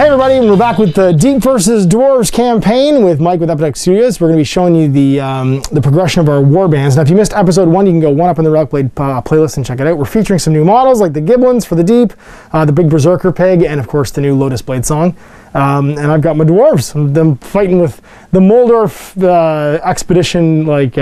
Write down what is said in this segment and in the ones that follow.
Hey everybody, we're back with the Deep vs. Dwarves campaign with Mike with Epitech Studios. We're going to be showing you the progression of our warbands. Now if you missed episode 1, you can go one up in the Relic Blade playlist and check it out. We're featuring some new models like the Giblins for the Deep, the big Berserker Pig, and of course the new Lotus Blade song. And I've got my Dwarves. I'm fighting with the Moldorf expedition like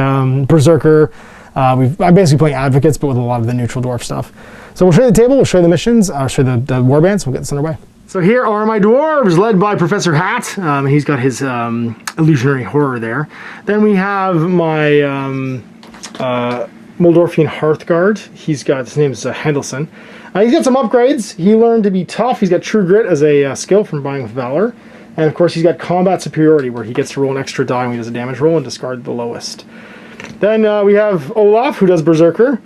Berserker. I'm basically playing advocates but with a lot of the neutral dwarf stuff. So we'll show you the table, we'll show you the missions, I'll show you the warbands, we'll get this underway. So here are my dwarves, led by Professor Hat. He's got his illusionary horror there. Then we have my Moldorfian Hearthguard. He's got, his name is Hendelson. He's got some upgrades. He learned to be tough. He's got True Grit as a skill from buying with Valor. And of course he's got Combat Superiority, where he gets to roll an extra die when he does a damage roll and discard the lowest. Then we have Olaf, who does Berserker.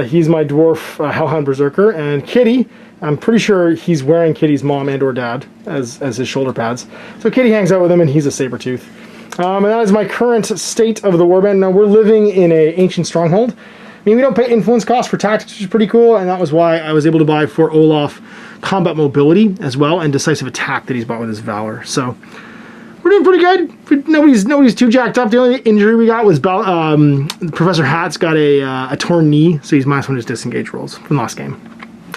He's my dwarf Hellhound Berserker. And Kitty, I'm pretty sure he's wearing Kitty's mom and or dad as his shoulder pads. So Kitty hangs out with him and he's a Sabertooth. And that is my current state of the warband. Now we're living in an ancient stronghold. I mean, we don't pay influence costs for tactics, which is pretty cool, and that was why I was able to buy for Olaf combat mobility as well and decisive attack that he's bought with his Valor. So we're doing pretty good. Nobody's too jacked up. The only injury we got was Professor Hat's got a torn knee, so he's minus one his disengage rolls from last game.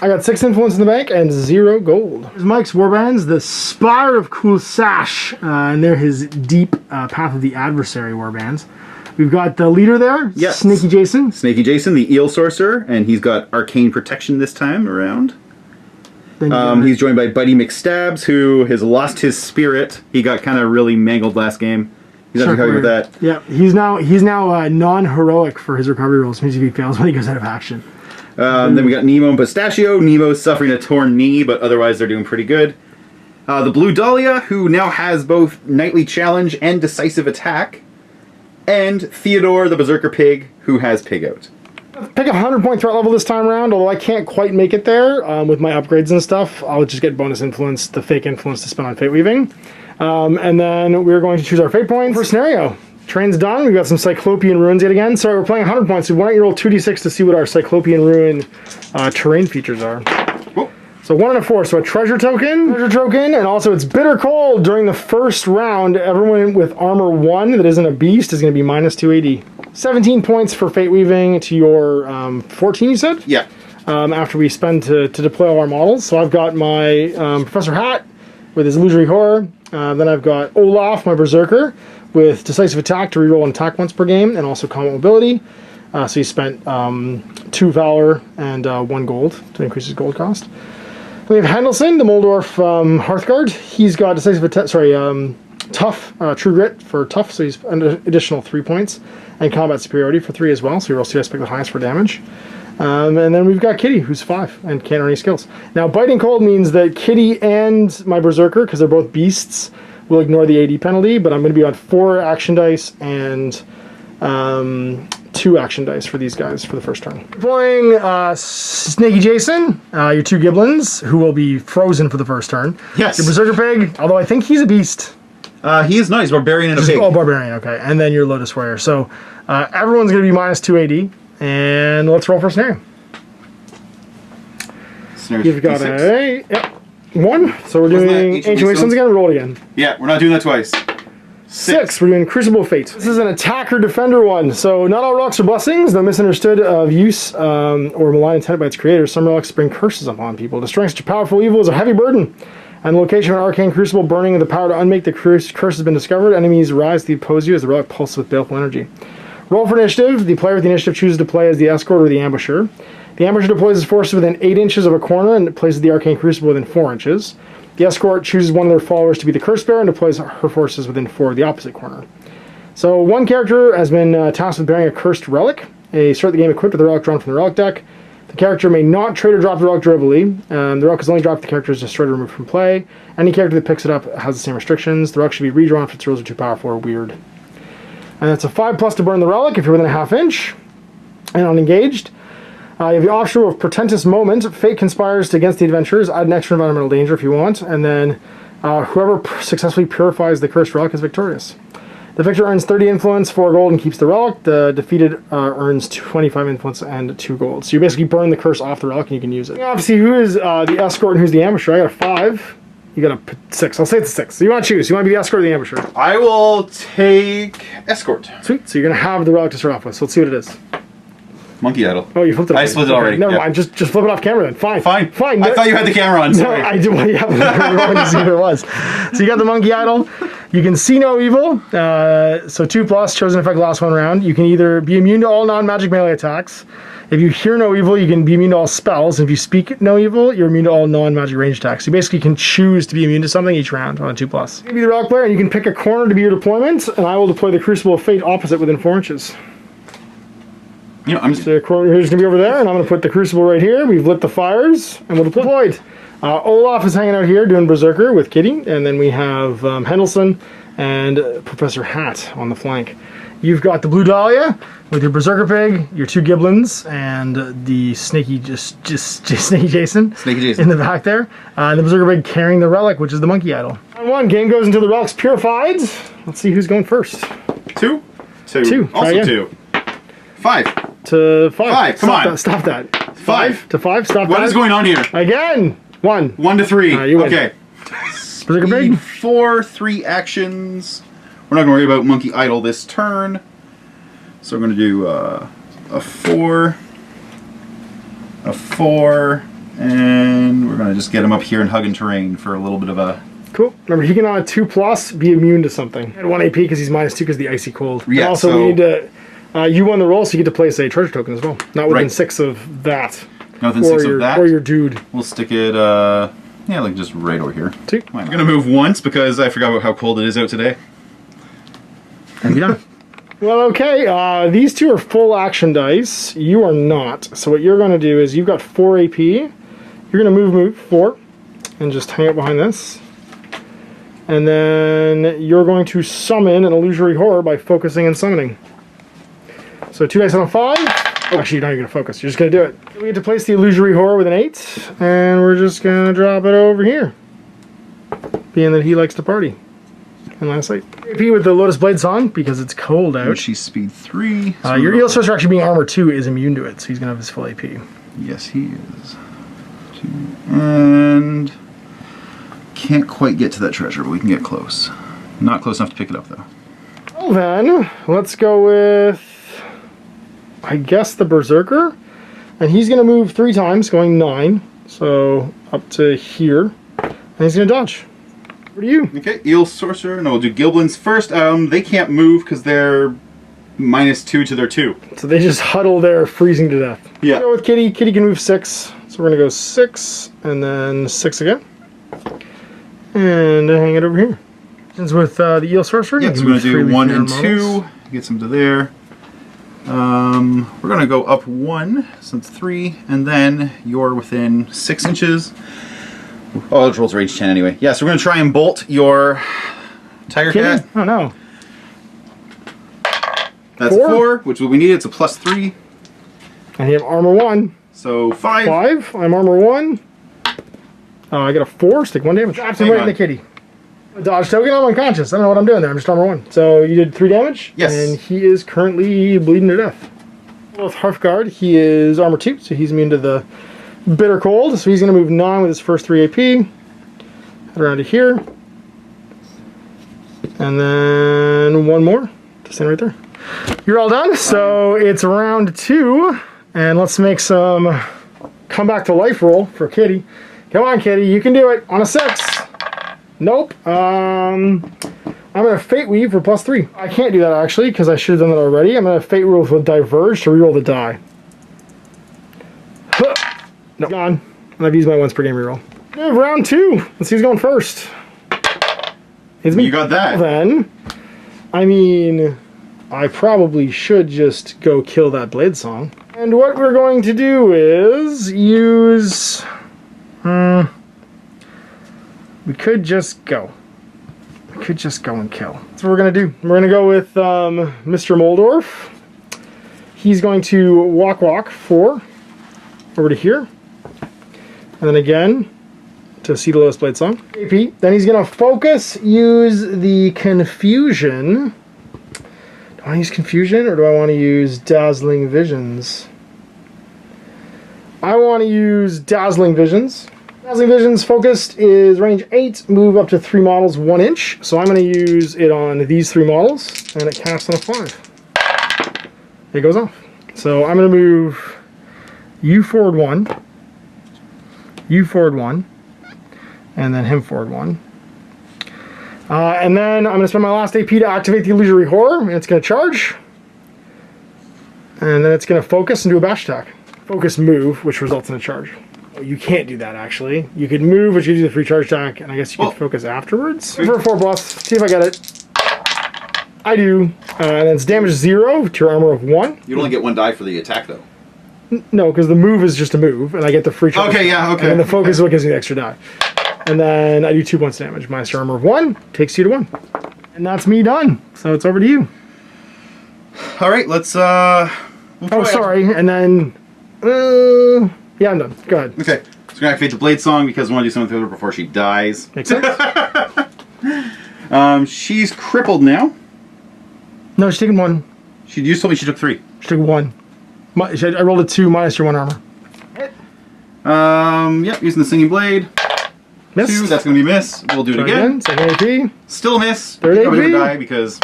I got 6 influence in the bank and 0 gold. Here's Mike's warbands, the Spire of Kulsash, and they're his Deep Path of the Adversary warbands. We've got the leader there, yes. Snaky Jason. Snaky Jason, the Eel Sorcerer, and he's got Arcane Protection this time around. He's joined by Buddy McStabs, who has lost his spirit. He got kind of really mangled last game. He's not happy with that. Yeah, he's now non-heroic for his recovery rolls. Means if he fails when he goes out of action. Then we got Nemo and Pistachio. Nemo's suffering a torn knee, but otherwise they're doing pretty good. The Blue Dahlia, who now has both Knightly Challenge and Decisive Attack. And Theodore, the Berserker Pig, who has Pig Out. Pick up 100-point threat level this time around, although I can't quite make it there with my upgrades and stuff. I'll just get bonus influence, the fake influence to spend on Fate Weaving. And then we're going to choose our Fate points. First scenario. Train's done. We've got some Cyclopean Ruins yet again. Sorry, we're playing 100 points, so why don't you roll 2d6 to see what our Cyclopean Ruin terrain features are. Cool. So 1 and a 4, so a treasure token, and also it's bitter cold during the first round. Everyone with armor 1 that isn't a beast is going to be minus 280. 17 points for Fate Weaving to your 14, you said? Yeah. After we spend to deploy all our models. So I've got my Professor Hat with his illusory horror. Then I've got Olaf, my Berserker, with Decisive Attack to reroll an attack once per game, and also combat mobility. So he spent 2 Valor and 1 gold to increase his gold cost. Then we have Hendelson, the Moldorf Hearthguard. He's got Decisive Attack, Tough, True Grit for Tough, so he's an additional 3 points, and Combat Superiority for 3 as well, so he rolls 2 dice, pick the highest for damage. And then we've got Kitty, who's 5, and can't earn any skills. Now, Biting Cold means that Kitty and my Berserker, because they're both beasts, will ignore the AD penalty, but I'm going to be on 4 action dice and 2 action dice for these guys for the first turn. Deploying Snaky Jason, your 2 Giblins, who will be frozen for the first turn. Yes. Your Berserker Pig, although I think he's a beast. He is nice, Barbarian and a Pig. Oh, Barbarian, okay. And then your Lotus Warrior. So everyone's going to be minus 280, and let's roll for scenario. You've got a... Yep. 1, so we're doing Ancient Wastelands again, roll it again. Yeah, we're not doing that twice. 6, we're doing Crucible Fate. This is an attacker-defender one, so not all relics are blessings, though misunderstood of use or malign intended by its creators. Some relics bring curses upon people. Destroying such a powerful evil is a heavy burden. And the location of an Arcane Crucible burning with the power to unmake the curse has been discovered. Enemies rise to oppose you as the relic pulses with baleful energy. Roll for initiative. The player with the initiative chooses to play as the escort or the ambusher. The ambusher deploys his forces within 8 inches of a corner and places the Arcane Crucible within 4 inches. The escort chooses one of their followers to be the curse bearer and deploys her forces within 4 of the opposite corner. So one character has been tasked with bearing a cursed relic. They start the game equipped with the relic drawn from the relic deck. The character may not trade or drop the relic durably. The relic is only dropped if the character is destroyed or removed from play. Any character that picks it up has the same restrictions. The relic should be redrawn if its rules are too powerful or weird. And that's a 5+ to burn the relic if you're within a ½ inch and unengaged. You have the option of Portentous Moment. Fate conspires against the adventurers. Add an extra environmental danger if you want. And then whoever successfully purifies the cursed relic is victorious. The victor earns 30 influence, 4 gold, and keeps the relic. The defeated earns 25 influence and 2 gold. So you basically burn the curse off the relic and you can use it. Obviously, who is the escort and who's the ambusher? I got a 5. You got a 6. I'll say it's a 6. So you want to choose. You want to be the escort or the ambusher? I will take escort. Sweet. So you're going to have the relic to start off with. So let's see what it is. Monkey idol. Oh, you flipped it. I split it already. Never yeah. mind. Just flip it off camera then. Fine. Fine. Fine. I thought you had the camera on. No, Sorry. I did. Well, yeah, we're rolling to see what it was. So you got the monkey idol. You can see no evil. So 2+, chosen effect last one round. You can either be immune to all non-magic melee attacks. If you hear no evil, you can be immune to all spells. If you speak no evil, you're immune to all non-magic range attacks. You basically can choose to be immune to something each round on a 2+. You can be the relic player, and you can pick a corner to be your deployment, and I will deploy the Crucible of Fate opposite within 4 inches. You know, I'm just... So your corner here's going to be over there, and I'm going to put the Crucible right here. We've lit the fires, and we'll deploy. Olaf is hanging out here doing Berserker with Kitty, and then we have Hendelson and Professor Hat on the flank. You've got the Blue Dahlia with your Berserker Pig, your 2 Giblins, and the Snaky Snaky Jason in the back there. And the Berserker Pig carrying the Relic, which is the Monkey Idol. Round 1, game goes until the Relic's purified. Let's see who's going first. 2. 2. Also 2. 5. To 5. 5, come on. Stop that. 5. To 5, stop that. What is going on here? Again. 1. 1 to 3. You win. Okay. Berserker Pig. 4, 3 actions. We're not going to worry about Monkey Idol this turn. So we're going to do a 4, a 4, and we're going to just get him up here in Hug and Terrain for a little bit of a... Cool. Remember, he can on a 2+ be immune to something. At 1 AP because he's -2 because of the Icy Cold. Yeah, and also, so we need to... you won the roll, so you get to place a treasure token as well. Not within 6 of that. Not within 6 of that? Or your dude. We'll stick it, yeah, like just right over here. 2. I'm going to move once because I forgot about how cold it is out today. And you're done. Well, okay, these 2 are full action dice. You are not. So what you're going to do is you've got 4 AP. You're going to move 4 and just hang out behind this. And then you're going to summon an illusory horror by focusing and summoning. So 2 dice on a 5. Oh, actually, now you're going to focus. You're just going to do it. We get to place the illusory horror with an 8. And we're just going to drop it over here. Being that he likes to party. And last sight. AP with the Lotus Blade Song because it's cold out. And she's speed 3. So Your Eel Sorcerer actually being armor 2 is immune to it, so he's going to have his full AP. Yes, he is. 2. And can't quite get to that treasure, but we can get close. Not close enough to pick it up, though. Well then, let's go with, I guess, the Berserker. And he's going to move 3 times, going 9. So up to here. And he's going to dodge. What are you? Okay, Eel Sorcerer. No, we'll do Giblins first. They can't move because they're -2 to their 2. So they just huddle there, freezing to death. Yeah. Go with Kitty. Kitty can move 6. So we're going to go 6, and then 6 again. And hang it over here. Since with the Eel Sorcerer, yeah, so we're going to do 1 and 2. Gets him to there. We're going to go up 1, so it's 3, and then you're within 6 inches. Oh, it rolls range 10 anyway. Yeah, so we're going to try and bolt your Tiger Cat. Oh, no. That's 4, which is what we need. It's a +3. And you have armor 1. So 5. 5. I'm armor 1. Oh, I got a 4. Stick 1 damage. Traps him right in the kitty. Dodge token. I'm unconscious. I don't know what I'm doing there. I'm just armor 1. So you did 3 damage. Yes. And he is currently bleeding to death. With Hearthguard, he is armor 2, so he's immune to the bitter cold. So he's going to move 9 with his first 3 AP. Head around to here. And then 1 more to stand right there. You're all done. So it's round 2. And let's make some come back to life roll for Kitty. Come on, Kitty. You can do it on a 6. Nope. I'm going to Fate Weave for +3. I can't do that, actually, because I should have done that already. I'm going to Fate Weave with Diverge to reroll the die. No, gone. And I've used my once per game reroll. Round 2. Let's see who's going first. It's me. You got that. Then, I mean, I probably should just go kill that Blade Song. And what we're going to do is use... we could just go. We could just go and kill. That's what we're going to do. We're going to go with Mr. Moldorf. He's going to walk 4 over to here. And then again to see the Lotus Blade Song. AP. Then he's going to focus, use the Confusion. Do I want to use Confusion or do I want to use Dazzling Visions? I want to use Dazzling Visions. Dazzling Vision's focused is range 8, move up to 3 models 1 inch. So I'm going to use it on these 3 models, and it casts on a 5. It goes off. So I'm going to move you forward 1, you forward 1, and then him forward 1. And then I'm going to spend my last AP to activate the Illusory Horror, and it's going to charge. And then it's going to focus and do a bash attack. Focus move, which results in a charge. You can't do that, actually. You could move, which gives you the free charge attack, and I guess you could focus afterwards. For a 4+, see if I get it. I do. And then it's damage 0 to your armor of 1. You'd only get 1 die for the attack, though. No, because the move is just a move, and I get the free charge. Okay, yeah, okay. And the focus is what gives me the extra die. And then I do 2 points damage. Minus your armor of 1 takes you to 1. And that's me done. So it's over to you. All right, let's... Oh, sorry. And then... yeah, I'm done. Go ahead. Okay. So we're going to activate the Blade Song because I want to do something with her before she dies. Makes sense? She's crippled now. No, she's taking 1. You just told me she took 3. She took 1. I rolled a 2 minus your 1 armor. Yep, using the Singing Blade. Miss. 2, that's going to be miss. We'll do it again. Second AP. Still a miss. Third Cover AP. the die because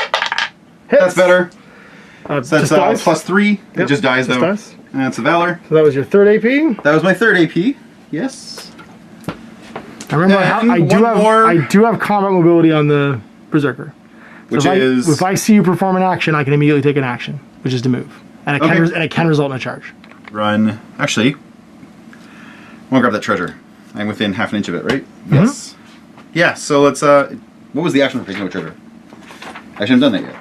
Hits. that's better. So that's dies. plus 3. Yep, It just dies, just though. dies. And that's a Valor. So that was your 3rd AP. That was my 3rd AP. Yes. I remember And I do have combat mobility on the Berserker. So Which is... if I see you perform an action, I can immediately take an action, which is to move. And it can result in a charge. Run. Actually, I want to grab that treasure. I'm within half an inch of it, right? Yes. Yeah, so let's... what was the action for picking up a treasure? I haven't done that yet.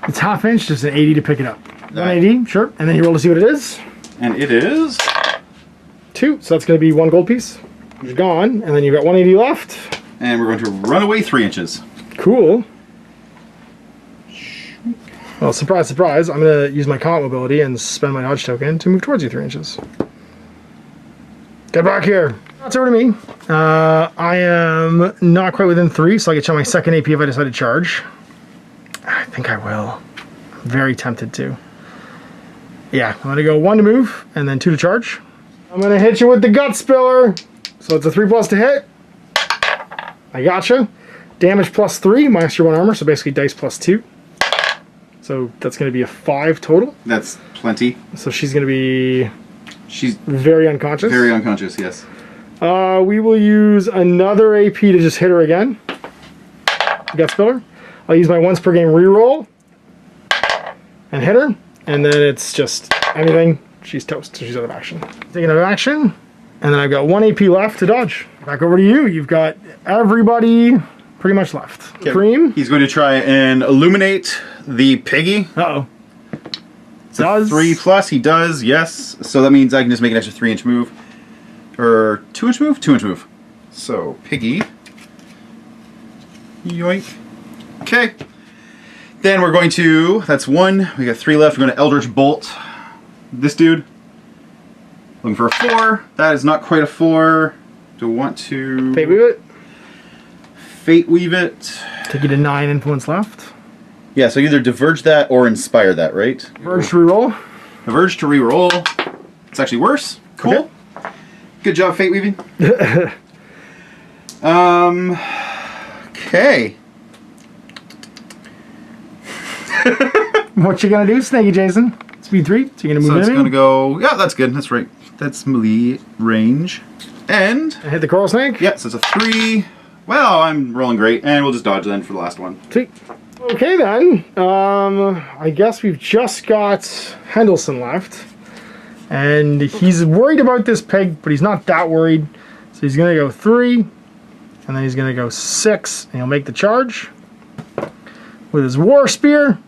It's half inch, just an 80 to pick it up. Right. 180, sure. And then you roll to see what it is. And it is... 2, so that's going to be 1 gold piece. Which is gone. And then you've got 180 left. And we're going to run away 3 inches. Cool. Well, surprise, surprise. I'm going to use my combat mobility and spend my dodge token to move towards you 3 inches. Get back here. That's over to me. I am not quite within 3, so I can check my 2nd AP if I decide to charge. I think I will. I'm very tempted to. Yeah, I'm going to go 1 to move, and then 2 to charge. I'm going to hit you with the Gut Spiller. So it's a 3+ to hit. I gotcha. Damage plus 3, minus your 1 armor, so basically dice plus 2. So that's going to be a 5 total. That's plenty. So she's going to be... She's very unconscious. very unconscious, yes. We will use another AP to just hit her again. Gut Spiller. I'll use my once per game reroll and hit her. And then it's just anything. She's toast. So she's out of action. Taking out of action. And then I've got 1 AP left to dodge. Back over to you. You've got everybody pretty much left. Okay. Cream. He's going to try and illuminate the piggy. Uh-oh. Does 3+, he does, yes. So that means I can just make an extra 3-inch move. Or 2-inch move? 2-inch move. So, piggy. Yoink. Okay. Then we're going to, that's 1. We got 3 left. We're going to Eldritch Bolt this dude. Looking for a 4. That is not quite a 4. Do I want to... Fate Weave it. Fate Weave it. Take you to 9 influence left. Yeah, so either Diverge that or Inspire that, right? Verge to reroll. Diverge to reroll. It's actually worse. Cool. Okay. Good job, Fate Weaving. Okay. What you gonna do, Snaky Jason? Speed 3. So you're gonna move So in. it's gonna go. Yeah, that's good. That's right. That's melee range. And hit the coral snake. Yeah, so it's a 3. Well, I'm rolling great, and we'll just dodge then for the last one. Sweet. Okay then. I guess we've just got Hendelson left, and he's worried about this pig, but he's not that worried. So he's gonna go 3, and then he's gonna go 6, and he'll make the charge with his war spear.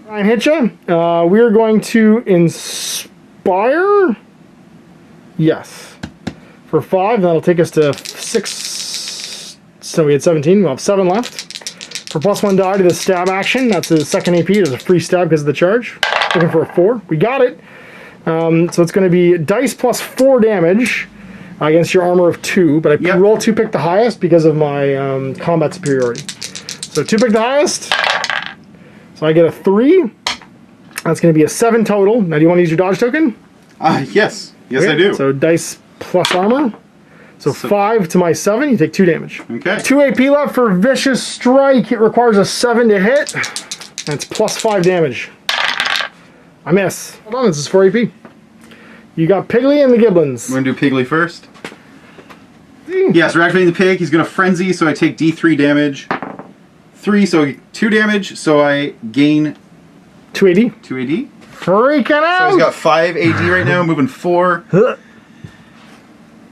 Try and hit you. We are going to inspire. Yes, for 5. That'll take us to 6. So we had 17. We'll have 7 left. For +1 die to the stab action, that's his 2nd AP. There's a free stab because of the charge. Looking for a 4. We got it. So it's going to be dice plus 4 damage against your armor of 2. But I roll 2, pick the highest because of my combat superiority. So 2 pick the highest. So I get a 3. That's going to be a 7 total. Now do you want to use your dodge token? Yes. Yes, okay. I do. So dice plus armor. So 5 to my 7, you take 2 damage. Okay. 2 AP left for Vicious Strike. It requires a 7 to hit. And it's plus 5 damage. I miss. Hold on, this is 4 AP. You got Piggly and the Giblins. We're going to do Piggly first. Yes, we're activating the pig. He's going to Frenzy, so I take D3 damage. 3, so 2 damage, so I gain 2 AD. 2 AD. Freaking out! So he's got 5 AD right now, moving 4.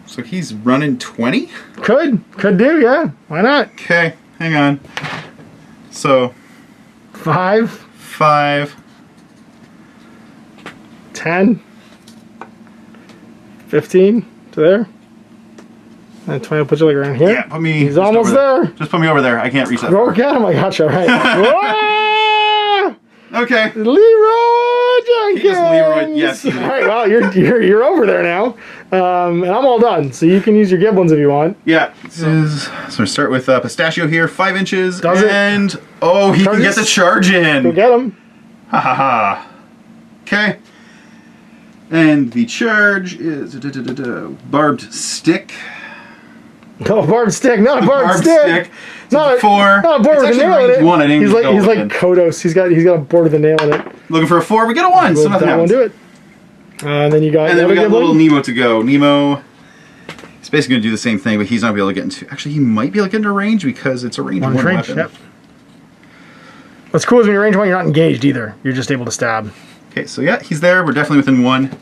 So he's running 20? Could do, yeah. Why not? Okay, hang on. So 5, 5, 10, 15 to there. And 20 will put you like around here. yeah, put me. He's just almost over there. Just put me over there. I can't reach that. Go get him. I gotcha. Right. Okay. Leroy Jenkins. He just Leroy. Yes. All right. Well, you're over there now, and I'm all done. So you can use your Giblins if you want. Yeah. So I'm gonna start with Pistachio here, 5 inches, Does it? and oh, he can get the charge Go in. get him. Ha ha ha. Okay. And the charge is barbed stick. No, barbed stick. Not a barbed stick. Not 4. Not a board with a nail in it. 1. I didn't He's even like go in. Kodos. He's got a board with a nail in it. Looking for a 4. We get a 1. So nothing That won't happens. do it. And then you got. And then we got another little Giblin. Nemo to go. Nemo. He's basically going to do the same thing, but he's not going to be able to get into... Actually, he might be able to get into range because it's a range One 1 range. weapon. Yep. What's cool is when you're range 1, you're not engaged either. You're just able to stab. Okay, so yeah, he's there. We're definitely within 1.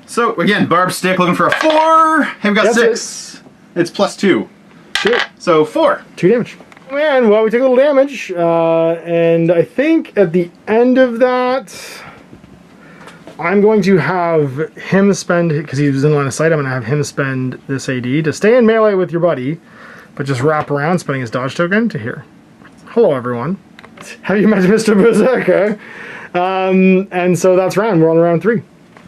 So, again, Barb Stick looking for a 4. Hey, we got That's 6. It's plus 2. Shoot. So, 4. 2 damage. Man, well, we took a little damage. And I think at the end of that, I'm going to have him spend, because he was in line of sight, I'm going to have him spend this AD to stay in melee with your buddy, but just wrap around, spending his dodge token to here. Hello, everyone. Have you met Mr. Berserker? And so that's round. We're on round 3.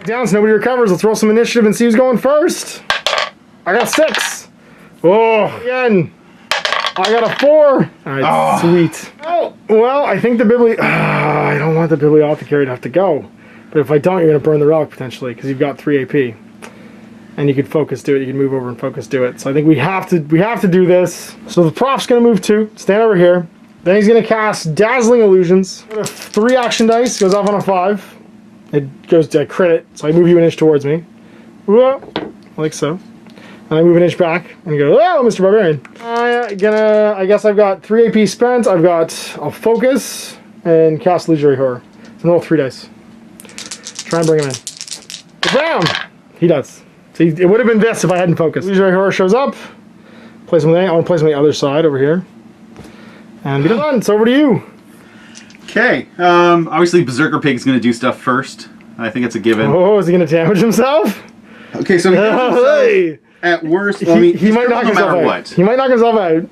Down, so nobody recovers. Let's roll some initiative and see who's going first. I got 6. Oh, again. I got a 4. All right, sweet. Oh, well, I think the I don't want the Bibliothecary to have to go. But if I don't, you're going to burn the relic potentially because you've got 3 AP. And you could focus do it. You can move over and focus do it. So I think we have to do this. So the prop's going to move 2. Stand over here. Then he's going to cast Dazzling Illusions. 3 action dice. Goes off on a 5. It goes to crit it. So I move you an inch towards me. Whoa, like so. And I move an inch back and go, oh, Mr. Barbarian. I guess I've got 3 AP spent. I'll focus and cast Illusory Horror. So roll 3 dice. Try and bring him in. Get down! He does. See, it would have been this if I hadn't focused. Illusory Horror shows up. Place him I want to place him on the other side over here. And be done. It's over to you. Okay. Obviously, Berserker Pig's going to do stuff first. I think it's a given. Oh, is he going to damage himself? Okay, so he Hey! at worst, well, I mean, He might knock no himself matter out. what. He might knock himself out.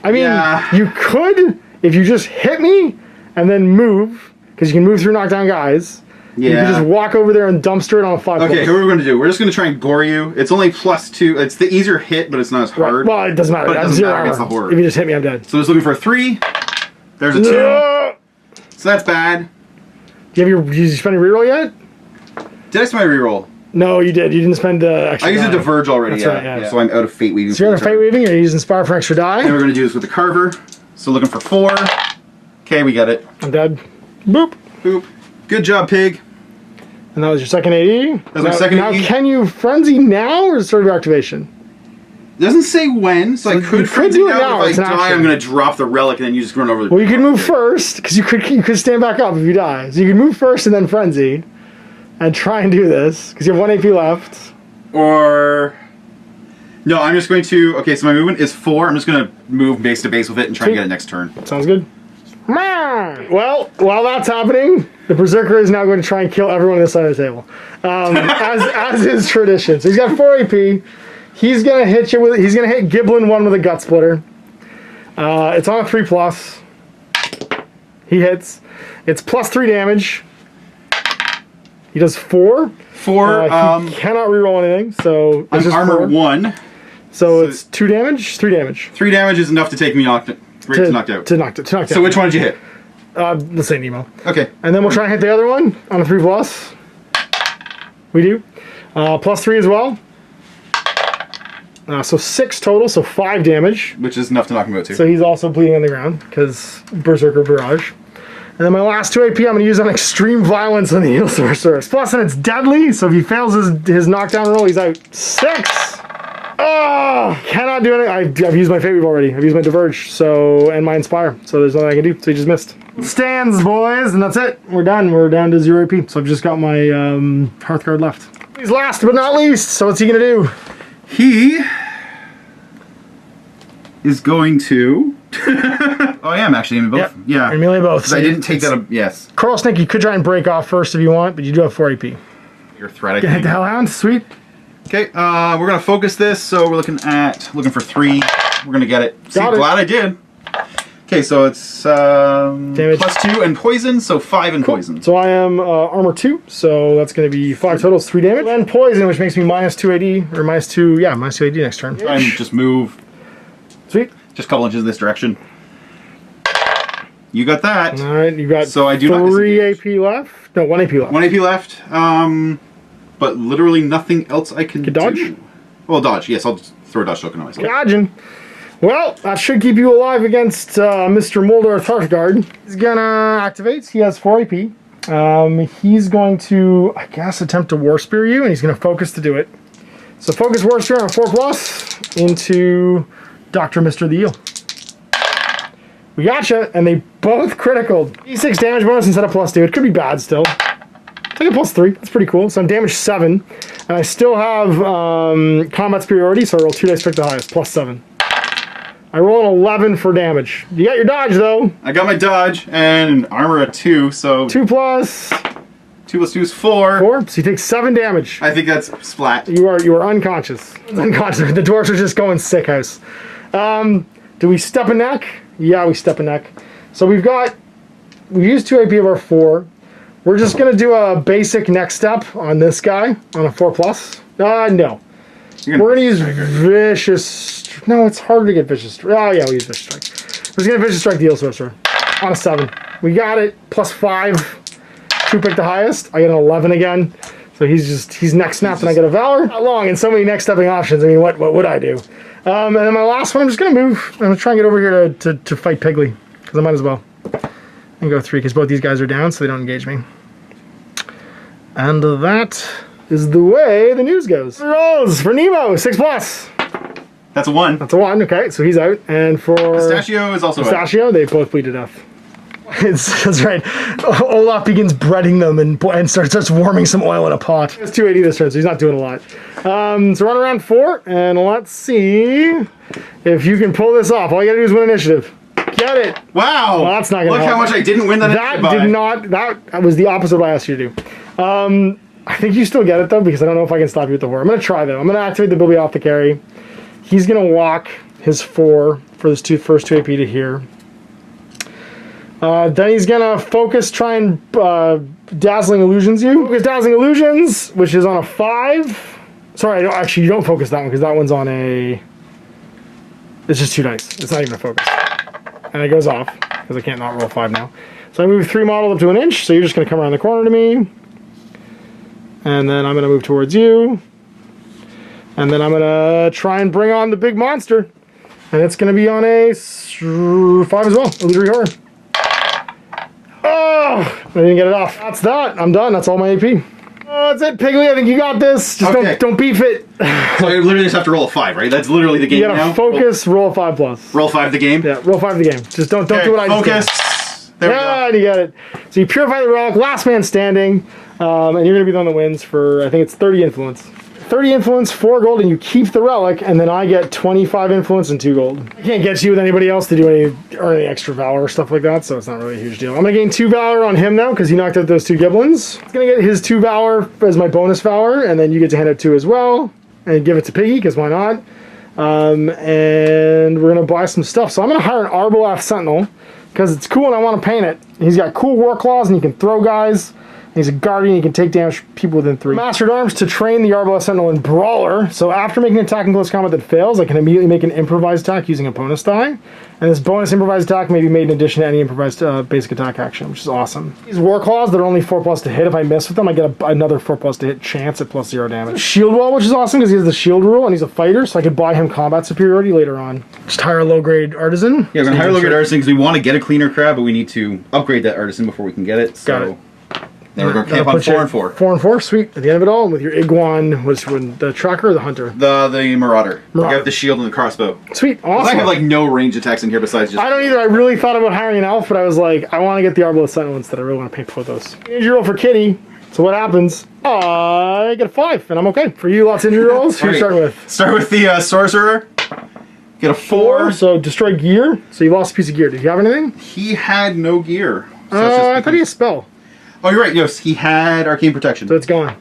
I mean, Yeah. you could if you just hit me and then move, because you can move through knockdown guys. You can just walk over there and dumpster it on a 5. Okay, what we're going to do? We're just going to try and gore you. It's only plus 2. It's the easier hit, but it's not as hard. Well, it doesn't matter. But it I have doesn't 0 matter against armor. the horde. If you just hit me, I'm dead. So it's looking for a 3. There's a 2. No! So that's bad. Did you spend your reroll yet? Did I spend my reroll? No, you did. You didn't spend extra I used die. a Diverge already, That's right, yeah. So I'm out of Fate Weaving. So you're on a Fate Weaving, or you're using Inspire for extra And die? we're going to do this with the Carver. So looking for 4. Okay, we got it. I'm dead. Boop. Boop. Good job, Pig. And that was your second AD? That was my second Now, AD. can you Frenzy now, or is it sort of your activation? It doesn't say when, so I you could could frenzy do it now. now, If it's I an die, action. I'm going to drop the relic and then you just run over the... Well, you can move first, because you could stand back up if you die. So you can move first and then Frenzy, and try and do this, because you have 1 AP left. Or... No, I'm just going to... Okay, so my movement is 4. I'm just going to move base to base with it and try and get it next turn. Sounds good. Well, while that's happening, the Berserker is now going to try and kill everyone on this side of the table, as is tradition. So he's got 4 AP. He's gonna hit you with. He's gonna hit Giblin 1 with a Gut Splitter. It's on a 3+. He hits. It's plus 3 damage. He does 4. 4. He cannot reroll anything, so it's I'm just armor 4. 1. So it's 2 damage, 3 damage. 3 damage is enough to take me knocked out. To knock out. So which one did you hit? Let's say Nemo. Okay. And then we'll try and hit the other one on a 3+. We do. +3 as well. So 6 total, so 5 damage. Which is enough to knock him out too. So he's also bleeding on the ground because Berserker Barrage. And then my last 2 AP I'm going to use on Extreme Violence on the Eel Sorcerer. Plus, and it's deadly, so if he fails his knockdown roll, he's out. 6! Oh! Cannot do anything. I've used my Fate Weave already. I've used my Diverge, and my Inspire. So there's nothing I can do, so he just missed. Stands, boys, and that's it. We're done. We're down to 0 AP. So I've just got my Hearthguard left. He's last but not least, so what's he going to do? He is going to... oh, I am actually in both. Yep. Yeah. You're melee both. So I didn't take that. Yes. Coral Snake, you could try and break off first if you want, but you do have 4 AP. Your threat, I Get think. the Hellhound, sweet. Okay, we're gonna focus this. So we're looking for 3. We're gonna get it. See, glad I did. Okay, so it's +2 and poison, so 5 and poison. So I am armor 2, so that's going to be 5 total, 3 damage. And poison, which makes me -2 AD, or -2 AD next turn. Try and just move. Sweet. Just a couple inches in this direction. You got that. All right, you got so I do 3 AP left. No, 1 AP left. 1 AP left. But literally nothing else I can dodge? do. Well, dodge. Yes, I'll just throw a dodge token on myself. Dodging. Well, that should keep you alive against Mr. Moldorf Hearthguard. He's gonna activate. He has 4 AP. He's going to, I guess, attempt to War Spear you, and he's going to focus to do it. So focus War Spear on 4+ into Dr. Mr. the Eel. We gotcha, and they both critical. D6 damage bonus instead of +2. It could be bad still. Take a +3. That's pretty cool. So I'm damage 7, and I still have combat superiority, so I roll 2 dice, pick the highest, +7. I roll an 11 for damage. You got your dodge though. I got my dodge and armor at 2, so 2 plus 2 + 2 is 4. 4. So you take 7 damage. I think that's splat. You are unconscious. Unconscious. The dwarfs are just going sick house. Do we step a neck? Yeah, we step a neck. So we used 2 AP of our 4. We're just gonna do a basic neck step on this guy on a 4+. No. We're gonna use Vicious. No, it's harder to get Vicious Strike. Oh yeah, we'll use Vicious Strike. We're just gonna Vicious Strike the Eel Sorcerer on a 7. We got it. +5. 2 pick the highest. I get an 11 again. So he's neck snapped and I get a Valor. Not long and so many neck stepping options. I mean, what would I do? And then my last one, I'm just gonna move. I'm gonna try and get over here to fight Piggly because I might as well. And go 3 because both these guys are down, so they don't engage me. And that is the way the news goes. Rolls for Nemo, 6+. That's a 1. That's a 1, okay, so he's out. And for Pistachio is also Pistachio, they both bleed to death. That's right. Olaf begins breading them and starts warming some oil in a pot. It's 280 this turn, so he's not doing a lot. So run around 4, and let's see if you can pull this off. All you gotta do is win initiative. Get it. Wow. Well, that's not gonna Look help. how much I didn't win that. That was the opposite of what I asked you to do. I think you still get it though, because I don't know if I can stop you with the 4. I'm gonna try though. I'm gonna activate the Bibliothecary. He's gonna walk his 4 for this first 2 AP to here. Then he's gonna focus, try and Dazzling Illusions you. Focus Dazzling Illusions, which is on a 5. Sorry, actually you don't focus that one because that one's on a... It's just 2 dice. It's not even a focus. And it goes off because I can't not roll 5 now. So I move 3 models up to 1 inch, so you're just gonna come around the corner to me. And then I'm gonna move towards you. And then I'm gonna try and bring on the big monster. And it's gonna be on a 5 as well, Illusory Horror. Oh, I didn't get it off. That's that. I'm done. That's all my AP. Oh, that's it, Piggly. I think you got this. Just don't beef it. So I literally just have to roll a 5, right? That's literally the game now. You gotta focus. Roll 5+. Roll 5 the game. Yeah, roll 5 the game. Just don't do what I just did. Focus. There we go. And you got it. So you purify the relic. Last man standing, and you're gonna be the one that wins for I think it's 30 influence. 30 influence, 4 gold, and you keep the relic, and then I get 25 influence and 2 gold. I can't get you with anybody else to do any extra valor or stuff like that, so it's not really a huge deal. I'm gonna gain 2 valor on him now because he knocked out those 2 giblins. I'm gonna get his 2 valor as my bonus valor, and then you get to hand out 2 as well, and give it to Piggy because why not? And we're gonna buy some stuff. So I'm gonna hire an Arboleth Sentinel because it's cool and I want to paint it. He's got cool war claws and he can throw guys. He's a guardian. He can take damage from people within 3. Master at Arms to train the Arbalest Sentinel in Brawler. So after making an attack in close combat that fails, I can immediately make an improvised attack using a bonus die. And this bonus improvised attack may be made in addition to any improvised basic attack action, which is awesome. These War Claws, they're only 4+ to hit. If I miss with them, I get another 4+ to hit chance at +0 damage. Shield Wall, which is awesome because he has the shield rule and he's a fighter, so I could buy him combat superiority later on. Just hire a low-grade Artisan. Yeah, we're going to hire a low-grade Artisan because we want to get a cleaner crab, but we need to upgrade that Artisan before we can get it. So. Got it. Then we're going to camp on 4 and 4. 4 and 4, sweet. At the end of it all, with your Iguan, was the tracker or the hunter? The Marauder. You have the shield and the crossbow. Sweet, awesome. I have like no range attacks in here besides just... I don't either. I really thought about hiring an elf, but I was like, I want to get the Arbalest Sentinel instead. I really want to pay for those. Injury roll for Kitty. So what happens? I get a 5, and I'm okay. For you, lots of injury rolls. Who are you starting with? Start with the Sorcerer. Get a 4. So destroy gear. So you lost a piece of gear. Did you have anything? He had no gear. So I thought he had a spell. Oh, you're right. Yes, he had Arcane Protection. So it's gone.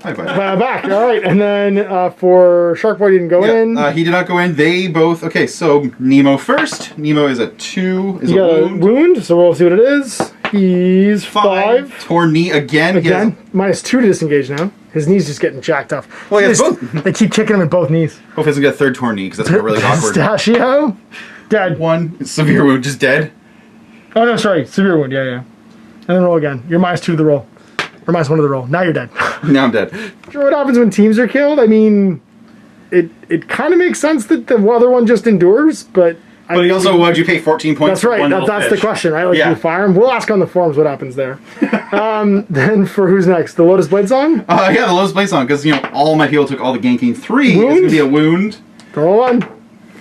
Bye-bye. Back. All right. And then for Shark Boy, he didn't go in. He did not go in. They both... Okay, so Nemo first. Nemo is a 2. Is you got a wound, so we'll see what it is. He's 5. Torn knee again. -2 to disengage now. His knee's just getting jacked up. Well, he has both. They keep kicking him in both knees. Hope he doesn't get a 3rd torn knee, because that's really awkward. Pistachio? Dead. 1. Severe wound. Just dead. Oh, no, sorry. Severe wound. Yeah. And then roll again. You're -2 to the roll. Or -1 to the roll. Now you're dead. Now I'm dead. Sure, what happens when teams are killed? I mean, it kind of makes sense that the other one just endures, but... But also, why'd you pay 14 points That's right. That's the question, right? Like, you fire him. We'll ask on the forums what happens there. Then for who's next? The Lotus Blade Song? Yeah, the Lotus Blade Song, because, all my people took all the ganking. 3 wound? is going to be a wound. Roll 1.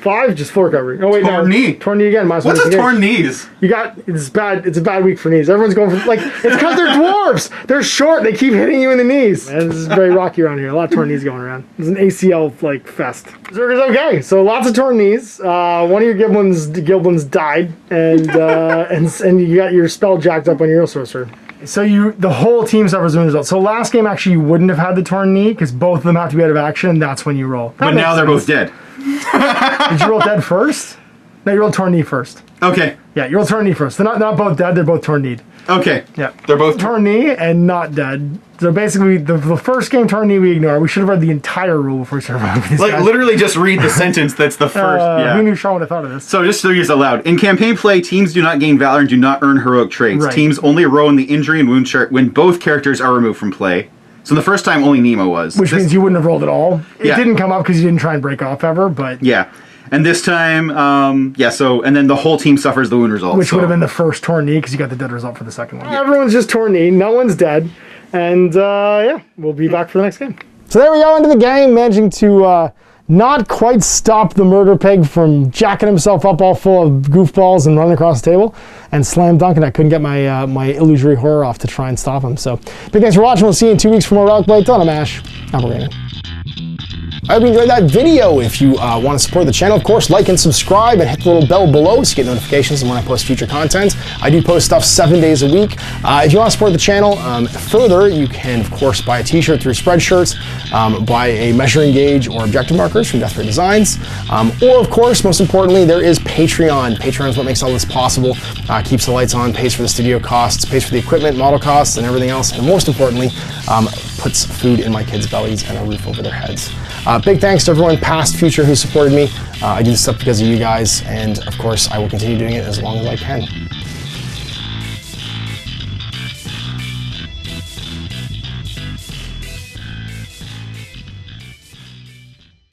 5, just full recovery. Oh, wait, torn knee. Torn knee again. What's a torn knees? It's bad. It's a bad week for knees. Everyone's going for, it's because they're dwarves. They're short. They keep hitting you in the knees. Man, this is very rocky around here. A lot of torn knees going around. It's an ACL, fest. Berserker's okay. So lots of torn knees. One of your Gilblins died, and you got your spell jacked up on your Eel Sorcerer. So the whole team suffers wound result. So last game, actually, you wouldn't have had the torn knee, because both of them have to be out of action. That's when you roll. But now they're both dead. Did you roll dead first? No, you rolled torn knee first. Okay. Yeah, you rolled torn knee first. They're not both dead, they're both torn kneed. Okay. Yeah. They're both torn knee and not dead. So basically, the first game torn knee we ignore. We should have read the entire rule before we started running these guys. Literally just read the sentence that's the first. Who knew Sean would have thought of this? So just to use aloud. In campaign play, teams do not gain valor and do not earn heroic traits. Right. Teams only roll in the injury and wound chart when both characters are removed from play. So the first time only Nemo was. Which means you wouldn't have rolled at all. It didn't come up because you didn't try and break off ever, but... Yeah. And this time, and then the whole team suffers the wound result. Which would have been the first torn knee because you got the dead result for the second one. Yeah. Everyone's just torn knee. No one's dead. And, we'll be back for the next game. So there we go, into the game, managing to not quite stop the murder pig from jacking himself up all full of goofballs and running across the table, and slam dunk, and I couldn't get my my illusory horror off to try and stop him. So, big thanks for watching. We'll see you in 2 weeks for more Relic Blade. I'm Ash. Apple Gaming. I hope you enjoyed that video. If you want to support the channel, of course, like and subscribe and hit the little bell below to get notifications when I post future content. I do post stuff 7 days a week. If you want to support the channel further, you can, of course, buy a t-shirt through Spreadshirts, buy a measuring gauge or objective markers from Death Ray Designs, or, of course, most importantly, there is Patreon. Patreon is what makes all this possible, keeps the lights on, pays for the studio costs, pays for the equipment, model costs, and everything else, and most importantly, puts food in my kids' bellies and a roof over their heads. Big thanks to everyone, past, future, who supported me. I do this stuff because of you guys, and of course, I will continue doing it as long as I can.